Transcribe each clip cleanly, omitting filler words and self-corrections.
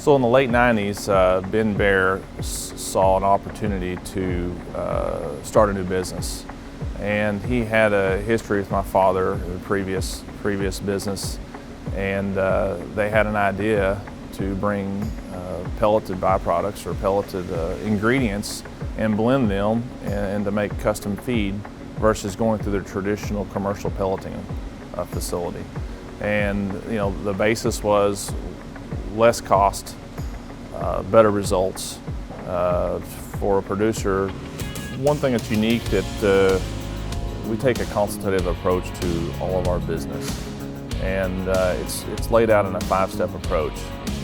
So in the late 90s, Ben Bear saw an opportunity to start a new business. And he had a history with my father in a previous business, and they had an idea to bring pelleted byproducts or pelleted ingredients and blend them and to make custom feed versus going through their traditional commercial pelleting facility. And the basis was less cost, better results for a producer. One thing that's unique that we take a consultative approach to all of our business, and it's laid out in a 5-step approach.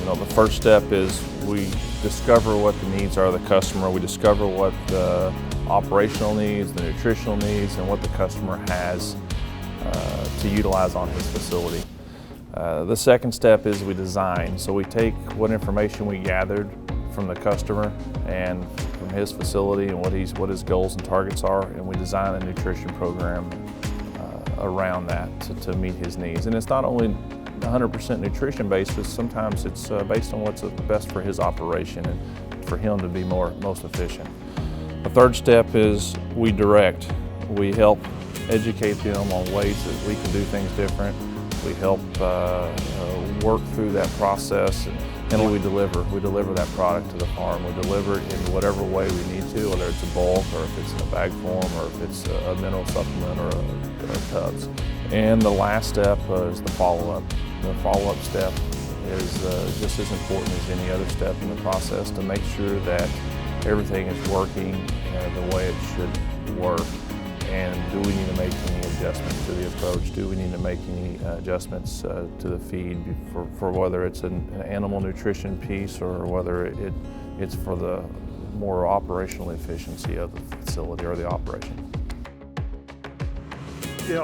The first step is we discover what the needs are of the customer. We discover what the operational needs, the nutritional needs, and what the customer has to utilize on his facility. The second step is we design. So we take what information we gathered from the customer and from his facility and what his goals and targets are, and we design a nutrition program around that to meet his needs. And it's not only 100% nutrition based, but sometimes it's based on what's best for his operation and for him to be most efficient. The third step is we direct. We help educate them on ways that we can do things different. We help work through that process, and we deliver. We deliver that product to the farm. We deliver it in whatever way we need to, whether it's a bulk or if it's in a bag form or if it's a mineral supplement or a tubs. And the last step is the follow-up. The follow-up step is just as important as any other step in the process to make sure that everything is working the way it should work. And do we need to make any adjustments to the approach? Do we need to make any adjustments to the feed for whether it's an animal nutrition piece or whether it's for the more operational efficiency of the facility or the operation?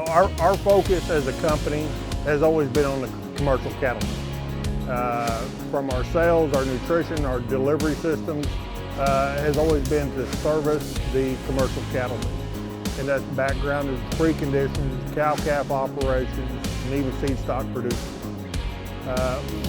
Our focus as a company has always been on the commercial cattlemen. From our sales, our nutrition, our delivery systems has always been to service the commercial cattlemen. And that background is preconditions, cow-calf operations, and even seed stock producers.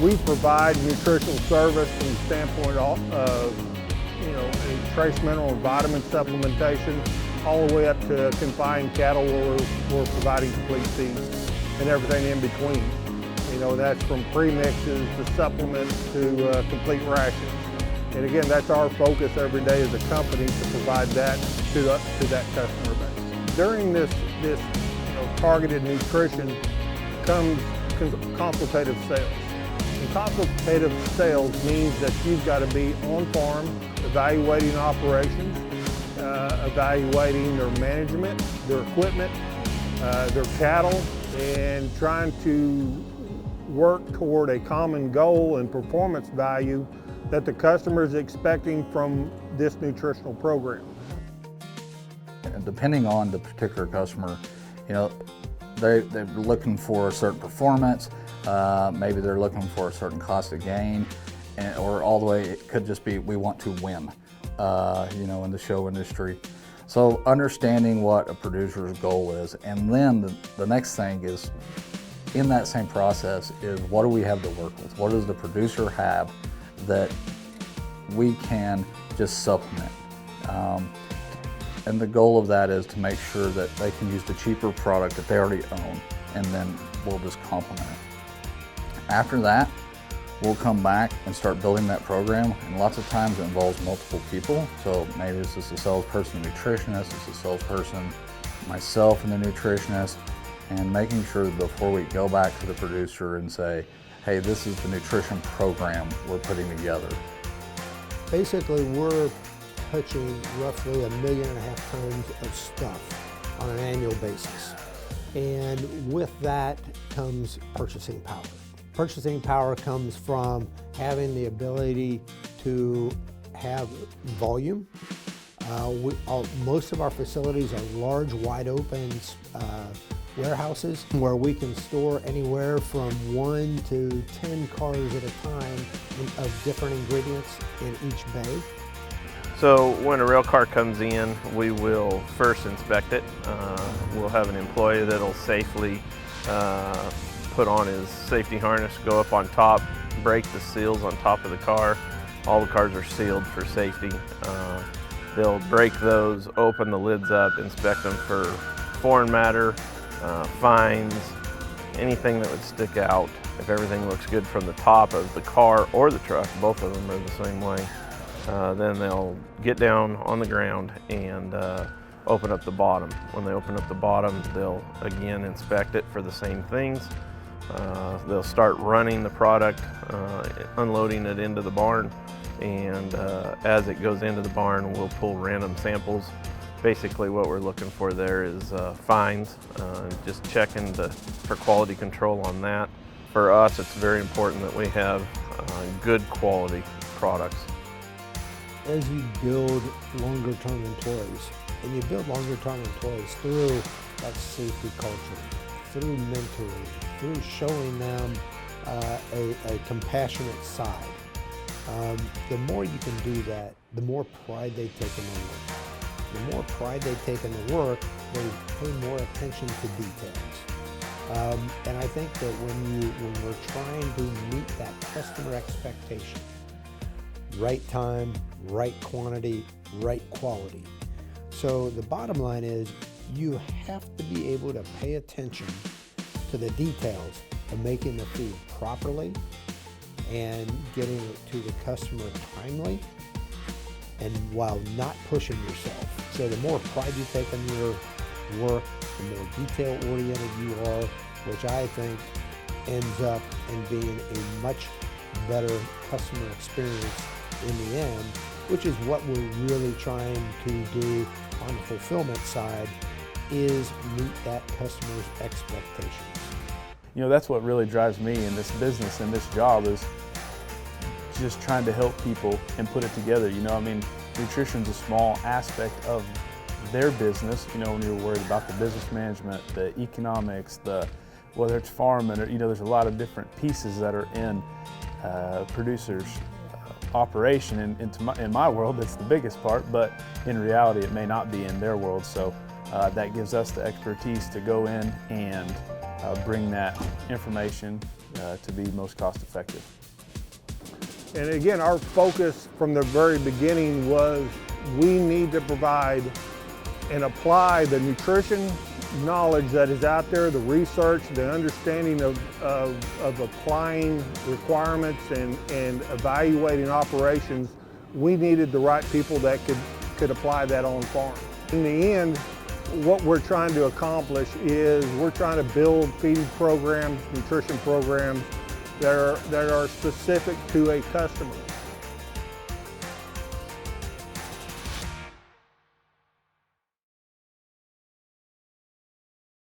We provide nutritional service from the standpoint of a trace mineral and vitamin supplementation, all the way up to confined cattle where we're providing complete feeds and everything in between. That's from premixes to supplements to complete rations. And again, that's our focus every day as a company to provide that to that customer base. During this targeted nutrition comes consultative sales. And consultative sales means that you've got to be on farm, evaluating operations, evaluating their management, their equipment, their cattle, and trying to work toward a common goal and performance value that the customer is expecting from this nutritional program. And depending on the particular customer, they're looking for a certain performance, maybe they're looking for a certain cost of gain, or all the way it could just be we want to win, in the show industry. So understanding what a producer's goal is, and then the next thing is, in that same process, is what do we have to work with? What does the producer have that we can just supplement? And the goal of that is to make sure that they can use the cheaper product that they already own, and then we'll just complement it. After that, we'll come back and start building that program, and lots of times it involves multiple people. So maybe it's just a salesperson, a nutritionist, it's a salesperson, myself and the nutritionist, and making sure that before we go back to the producer and say, hey, this is the nutrition program we're putting together. Basically, we're touching roughly 1.5 million tons of stuff on an annual basis. And with that comes purchasing power. Purchasing power comes from having the ability to have volume. Most of our facilities are large, wide open warehouses where we can store anywhere from 1 to 10 cars at a time of different ingredients in each bay. So when a rail car comes in, we will first inspect it. We'll have an employee that'll safely put on his safety harness, go up on top, break the seals on top of the car. All the cars are sealed for safety. They'll break those, open the lids up, inspect them for foreign matter, fines, anything that would stick out. If everything looks good from the top of the car or the truck, both of them are the same way, then they'll get down on the ground and open up the bottom. When they open up the bottom, they'll again inspect it for the same things. They'll start running the product, unloading it into the barn, and as it goes into the barn, we'll pull random samples. Basically what we're looking for there is fines, just checking for quality control on that. For us, it's very important that we have good quality products. As you build longer-term employees, and you build longer-term employees through that safety culture, through mentoring, through showing them a compassionate side, the more you can do that, the more pride they take in their work. The more pride they take in the work, they pay more attention to details. And I think that when we're trying to meet that customer expectation, right time, right quantity, right quality. So the bottom line is you have to be able to pay attention to the details of making the food properly and getting it to the customer timely, and while not pushing yourself. So the more pride you take in your work, the more detail-oriented you are, which I think ends up in being a much better customer experience in the end, which is what we're really trying to do on the fulfillment side, is meet that customer's expectations. You know, that's what really drives me in this business and this job, is just trying to help people and put it together. You know, I mean, nutrition's a small aspect of their business. You know, when you're worried about the business management, the economics, whether it's farming, or, you know, there's a lot of different pieces that are in producers' operation. And in my world, it's the biggest part, but in reality, it may not be in their world. So that gives us the expertise to go in and bring that information to be most cost effective. And again, our focus from the very beginning was we need to provide and apply the nutrition knowledge that is out there, the research, the understanding of applying requirements and evaluating operations. We needed the right people that could apply that on farm. In the end, what we're trying to accomplish is we're trying to build feeding programs, nutrition programs that are specific to a customer.